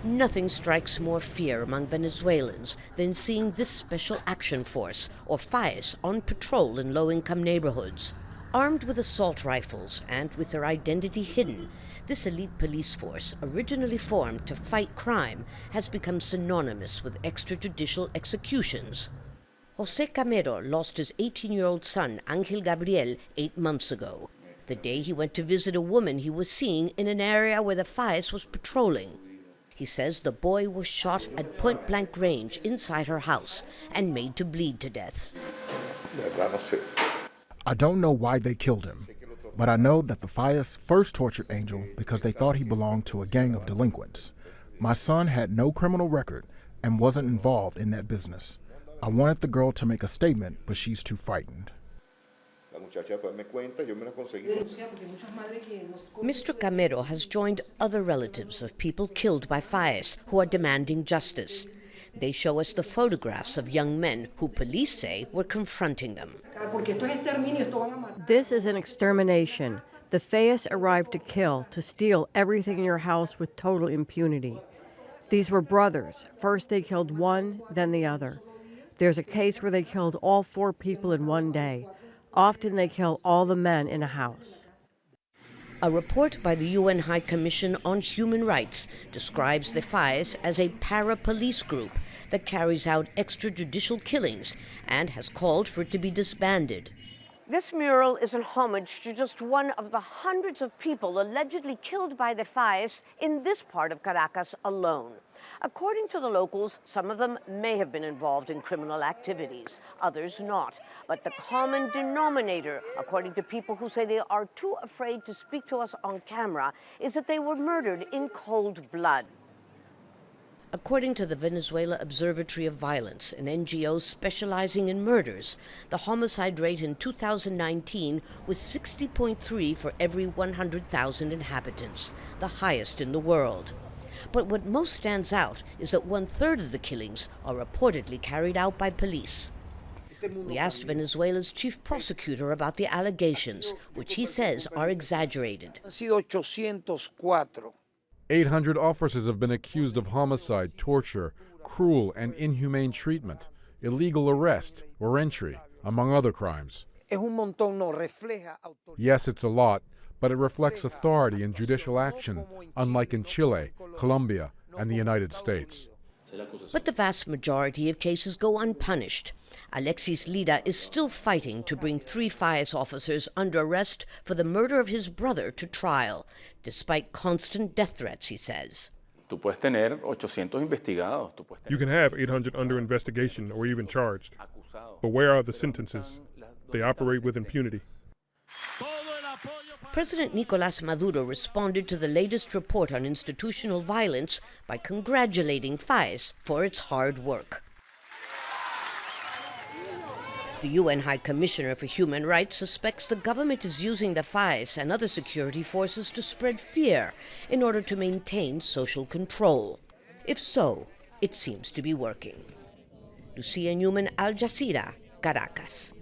Nothing strikes more fear among Venezuelans than seeing this Special Action Force, or FAES, on patrol in low-income neighborhoods. Armed with assault rifles and with their identity hidden, this elite police force, originally formed to fight crime, has become synonymous with extrajudicial executions. José CAMERO lost his 18-year-old son, Ángel Gabriel, 8 months ago, the day he went to visit a woman he was seeing in an area where the FAES was patrolling. He says the boy was shot at point-blank range inside her house and made to bleed to death. I don't know why they killed him, but I know that the FAES first tortured Angel because they thought he belonged to a gang of delinquents. My son had no criminal record and wasn't involved in that business. I wanted the girl to make a statement, but she's too frightened. Mr. CAMERO has joined other relatives of people killed by FAES who are demanding justice. They show us the photographs of young men who police say were confronting them. This is an extermination. The FAES arrived to kill, to steal everything in your house with total impunity. These were brothers. First they killed one, then the other. There's a case where they killed all 4 people in one day. Often they kill all the men in a house. A report by the UN High Commission on Human Rights describes the FAES as a para-police group that carries out extrajudicial killings and has called for it to be disbanded. This mural is a homage to just one of the hundreds of people allegedly killed by the FAES in this part of Caracas alone. According to the locals, some of them may have been involved in criminal activities, others not. But the common denominator, according to people who say they are too afraid to speak to us on camera, is that they were murdered in cold blood. According to the Venezuela Observatory of Violence, an NGO specializing in murders, the homicide rate in 2019 was 60.3 for every 100,000 inhabitants, the highest in the world. But what most stands out is that 1/3 of the killings are reportedly carried out by police. We asked Venezuela's chief prosecutor about the allegations, which he says are exaggerated. 800 officers have been accused of homicide, torture, cruel and inhumane treatment, illegal arrest or entry, among other crimes. Yes, it's a lot, but it reflects authority and judicial action, unlike in Chile, Colombia, and the United States. But the vast majority of cases go unpunished. Alexis Lida is still fighting to bring 3 FAES officers under arrest for the murder of his brother to trial, despite constant death threats, he says. You can have 800 under investigation or even charged. But where are the sentences? They operate with impunity. President Nicolás Maduro responded to the latest report on institutional violence by congratulating FAES for its hard work. The UN High Commissioner for Human Rights suspects the government is using the FAES and other security forces to spread fear in order to maintain social control. If so, it seems to be working. Lucia, Newman, Jazeera, Caracas.